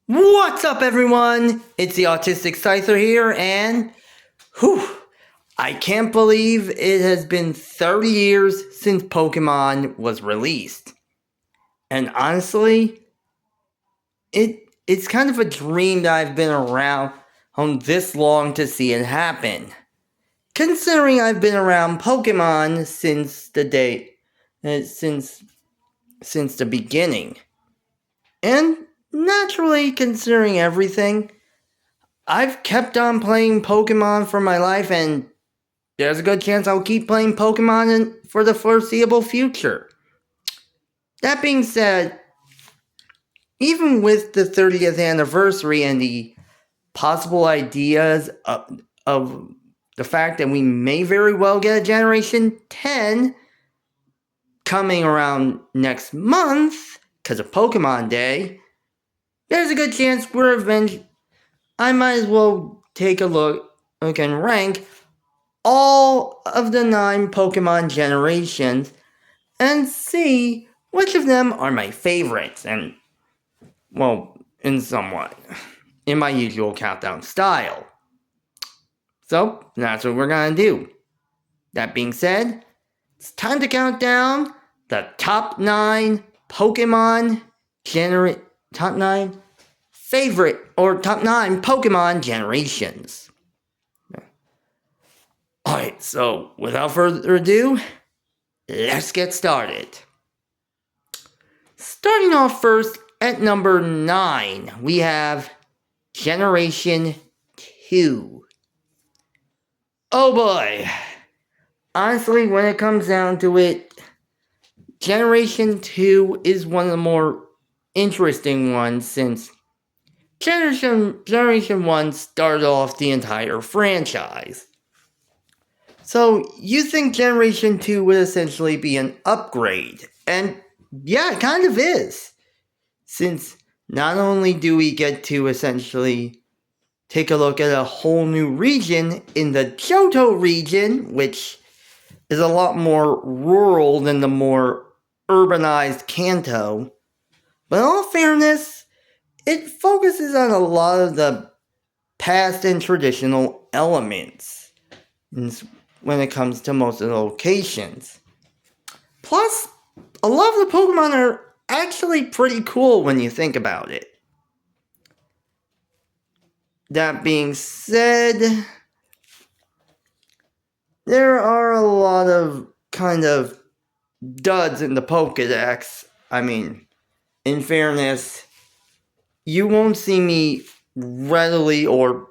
What's up, everyone? It's the Autistic Scyther here, and I can't believe it has been 30 years since Pokemon was released. And honestly, it's kind of a dream that I've been around this long to see it happen. Considering I've been around Pokemon since since the beginning. And naturally, considering everything, I've kept on playing Pokemon for my life, and there's a good chance I'll keep playing Pokemon for the foreseeable future. That being said, even with the 30th anniversary and the possible ideas of the fact that we may very well get a Generation 10 coming around next month because of Pokemon Day, there's a good chance I might as well take a look and rank all of the 9 Pokemon generations and see which of them are my favorites, and, well, in my usual countdown style. So, that's what we're gonna do. That being said, it's time to count down the top 9 top 9 Pokemon generations. Alright, so without further ado, let's get started. Starting off first at number 9, we have Generation 2. Oh boy. Honestly, when it comes down to it, Generation 2 is one of the more interesting ones since Generation 1 started off the entire franchise. So, you think Generation 2 would essentially be an upgrade, and yeah, it kind of is. Since not only do we get to essentially take a look at a whole new region in the Johto region, which is a lot more rural than the more urbanized Kanto, but in all fairness, it focuses on a lot of the past and traditional elements when it comes to most of the locations. Plus, a lot of the Pokemon are actually pretty cool when you think about it. That being said, there are a lot of kind of duds in the Pokedex. I mean, in fairness, you won't see me readily or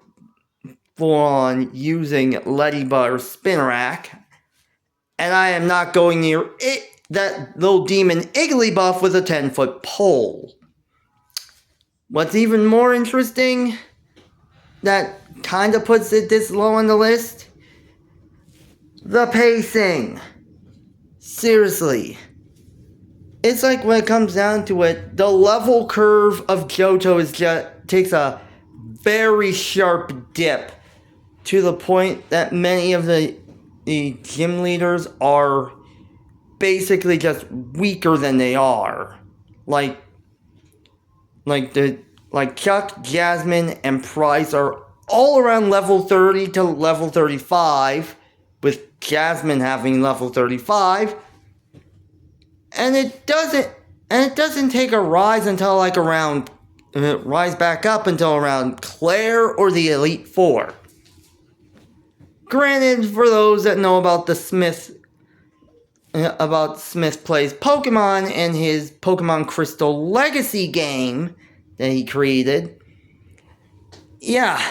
full on using Ladybug or Spinarak, and I am not going near that little demon Igglybuff with a 10-foot pole. What's even more interesting, that kind of puts it this low on the list, the pacing. Seriously. It's like when it comes down to it, the level curve of Johto takes a very sharp dip to the point that many of the gym leaders are basically just weaker than they are. Like Chuck, Jasmine, and Price are all around level 30 to level 35, with Jasmine having level 35. And it doesn't take a rise until rise back up until around Claire or the Elite Four. Granted, for those that know about Smith plays Pokemon and his Pokemon Crystal Legacy game that he created, yeah,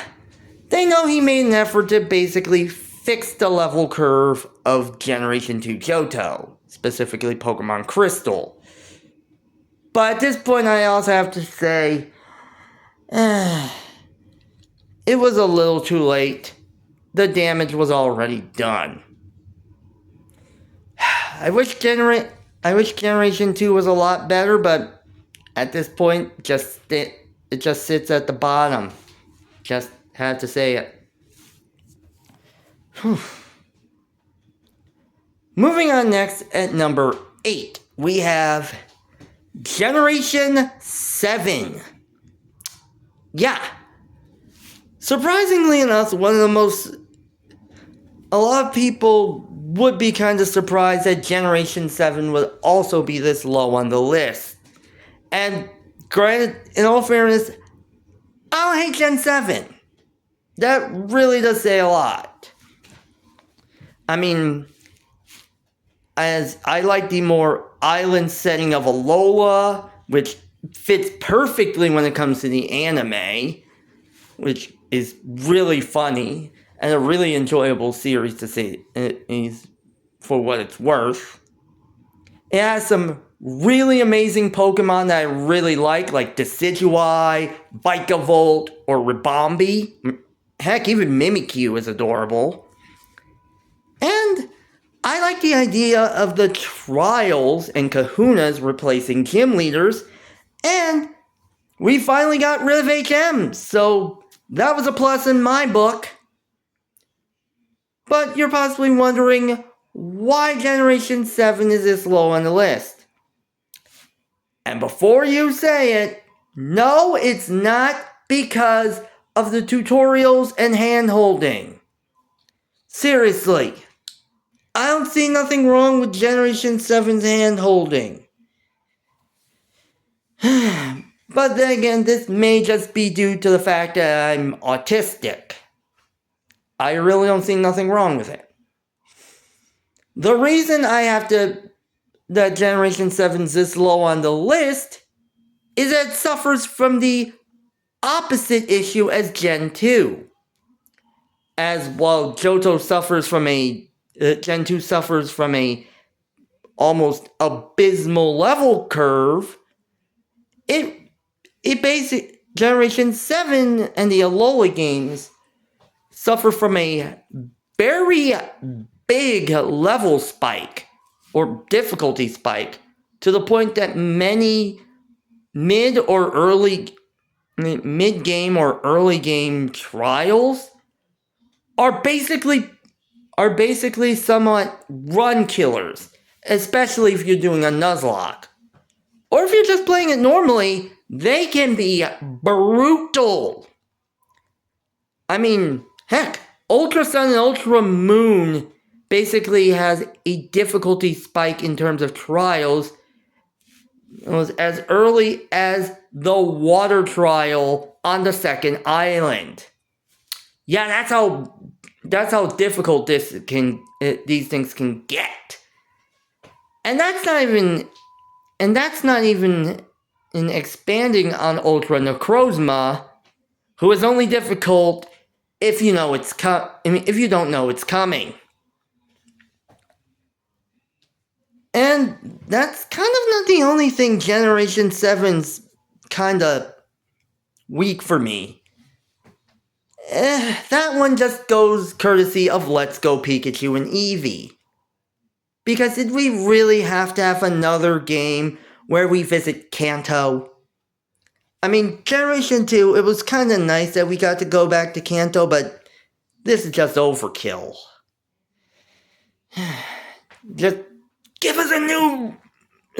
they know he made an effort to basically fix the level curve of Generation 2 Johto, specifically Pokemon Crystal. But at this point, I also have to say, it was a little too late. The damage was already done. I wish Generation 2 was a lot better, but at this point, it just sits at the bottom. Just had to say it. Moving on next at number 8, we have Generation 7. yeah. Surprisingly enough, a lot of people would be kind of surprised that Generation 7 would also be this low on the list. And granted, in all fairness, I don't hate Gen 7. That really does say a lot. I mean, as I like the more island setting of Alola, which fits perfectly when it comes to the anime, which is really funny and a really enjoyable series to see for what it's worth. It has some really amazing Pokemon that I really like Decidueye, Vikavolt, or Ribombee. Heck, even Mimikyu is adorable. And I like the idea of the trials and kahunas replacing gym leaders, and we finally got rid of HM, so that was a plus in my book. But you're possibly wondering why Generation 7 is this low on the list. And before you say it, no, it's not because of the tutorials and hand-holding. Seriously, I don't see nothing wrong with Generation 7's hand-holding. But then again, this may just be due to the fact that I'm autistic. I really don't see nothing wrong with it. The reason that Generation 7's this low on the list is that it suffers from the opposite issue as Gen 2. As while Gen 2 suffers from a almost abysmal level curve, Generation 7 and the Alola games suffer from a very big level spike or difficulty spike to the point that many mid-game or early game trials are basically somewhat run killers, especially if you're doing a Nuzlocke. Or if you're just playing it normally, they can be brutal. I mean, heck, Ultra Sun and Ultra Moon basically has a difficulty spike in terms of trials. It was as early as the water trial on the second island. Yeah, that's how difficult these things can get. And that's not even in expanding on Ultra Necrozma, who is only difficult if you know if you don't know it's coming. And that's kind of not the only thing Generation 7's kind of weak for me. That one just goes courtesy of Let's Go Pikachu and Eevee. Because did we really have to have another game where we visit Kanto? I mean, Generation 2, it was kind of nice that we got to go back to Kanto, but this is just overkill. Just give us a new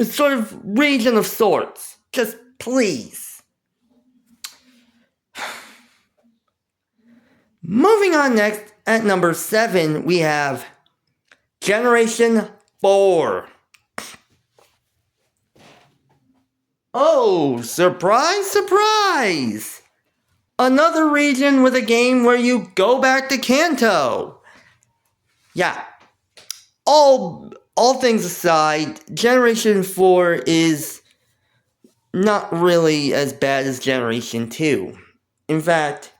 sort of region of sorts. Just please. Moving on next, at number 7, we have Generation 4. Oh, surprise, surprise! Another region with a game where you go back to Kanto. Yeah. All things aside, Generation 4 is not really as bad as Generation 2. In fact,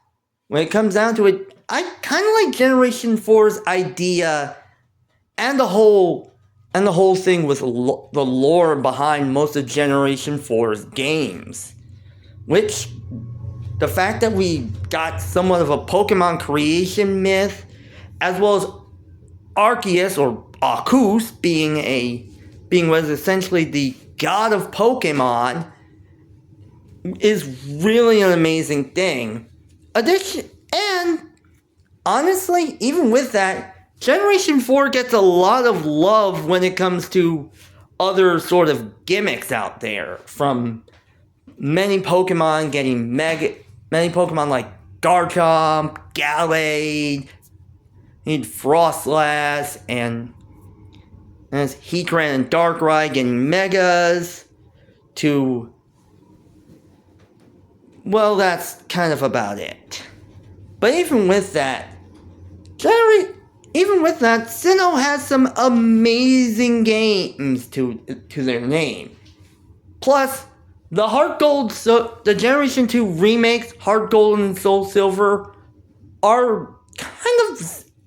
when it comes down to it, I kind of like Generation 4's idea and the whole thing with the lore behind most of Generation 4's games. Which, the fact that we got somewhat of a Pokemon creation myth, as well as Arceus or Arceus being what is essentially the god of Pokemon, is really an amazing thing. And honestly, even with that, Generation 4 gets a lot of love when it comes to other sort of gimmicks out there, from many Pokemon getting many Pokemon like Garchomp, Gallade, Frostlass, and there's Heatran and Darkrai getting Megas to... Well, that's kind of about it. But even with that, Sinnoh has some amazing games to their name. Plus, the Heart Gold, the Generation 2 remakes, Heart Gold and Soul Silver, are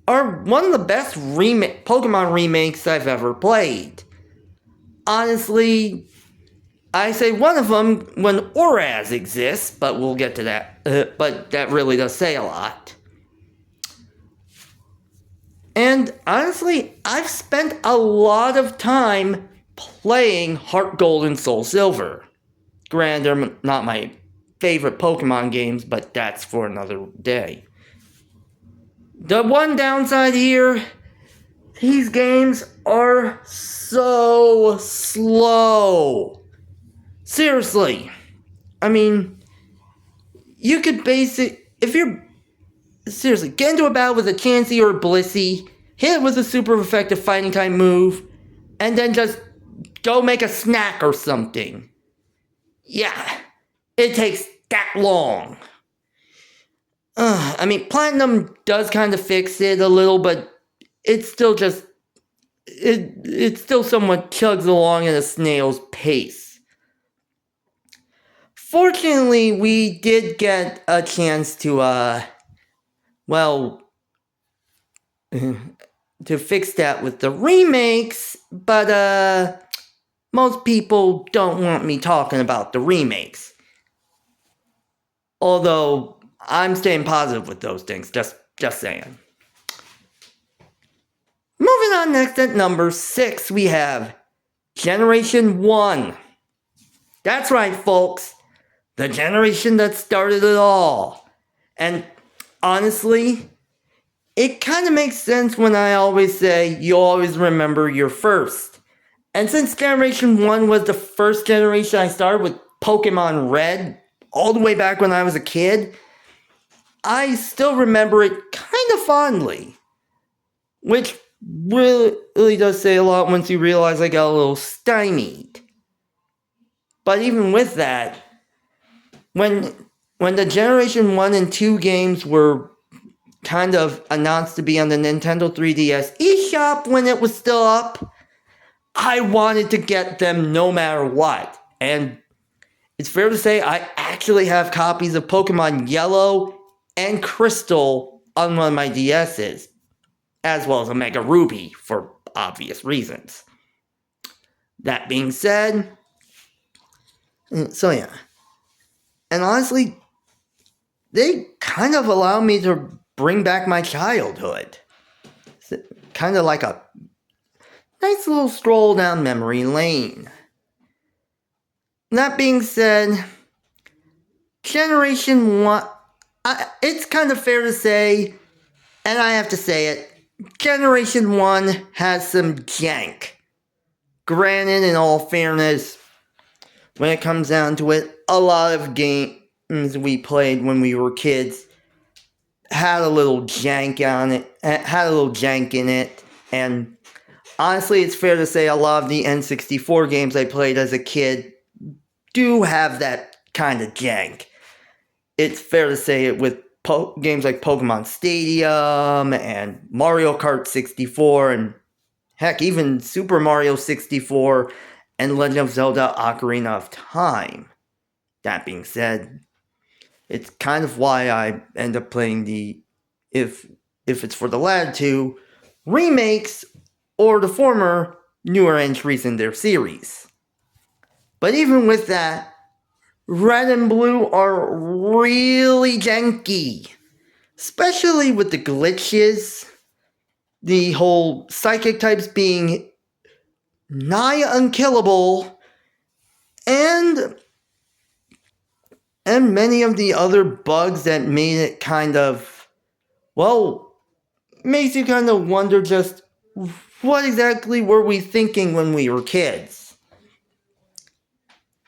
one of the best Pokemon remakes I've ever played. Honestly, I say one of them when Oraz exists, but we'll get to that. But that really does say a lot. And honestly, I've spent a lot of time playing Heart Gold and Soul Silver. Granted, they're not my favorite Pokemon games, but that's for another day. The one downside here, these games are so slow. Seriously. I mean, you could if you're... Seriously, get into a battle with a Chansey or a Blissey, hit it with a super effective fighting type move, and then just go make a snack or something. Yeah, it takes that long. I mean, Platinum does kind of fix it a little, but it's still just... It still somewhat chugs along at a snail's pace. Fortunately, we did get a chance to, to fix that with the remakes, but most people don't want me talking about the remakes. Although, I'm staying positive with those things, just saying. Moving on next at number 6, we have Generation 1. That's right, folks. The generation that started it all. And honestly, it kind of makes sense when I always say you always remember your first. And since Generation 1 was the first generation I started with Pokemon Red, all the way back when I was a kid, I still remember it kind of fondly. Which really does say a lot once you realize I got a little stymied. But even with that, when the Generation 1 and 2 games were kind of announced to be on the Nintendo 3DS eShop when it was still up, I wanted to get them no matter what. And it's fair to say I actually have copies of Pokemon Yellow and Crystal on one of my DS's, as well as Omega Ruby for obvious reasons. That being said, so yeah. And honestly, they kind of allow me to bring back my childhood. It's kind of like a nice little stroll down memory lane. That being said, Generation 1, it's kind of fair to say, and I have to say it, Generation 1 has some jank. Granted, in all fairness, when it comes down to it, a lot of games we played when we were kids had a little jank in it, and honestly, it's fair to say a lot of the N64 games I played as a kid do have that kind of jank. It's fair to say it with games like Pokemon Stadium and Mario Kart 64 and heck, even Super Mario 64 and Legend of Zelda Ocarina of Time. That being said, it's kind of why I end up playing the, if it's for the latter two, remakes or the former newer entries in their series. But even with that, Red and Blue are really janky. Especially with the glitches, the whole psychic types being nigh unkillable, and many of the other bugs that made it kind of, well, makes you kind of wonder just what exactly were we thinking when we were kids.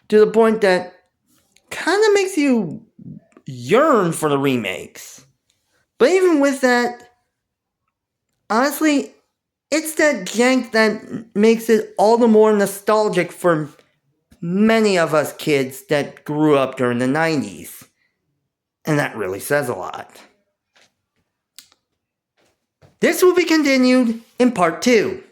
To the point that kind of makes you yearn for the remakes. But even with that, honestly, it's that jank that makes it all the more nostalgic for many of us kids that grew up during the 90s. And that really says a lot. This will be continued in part 2.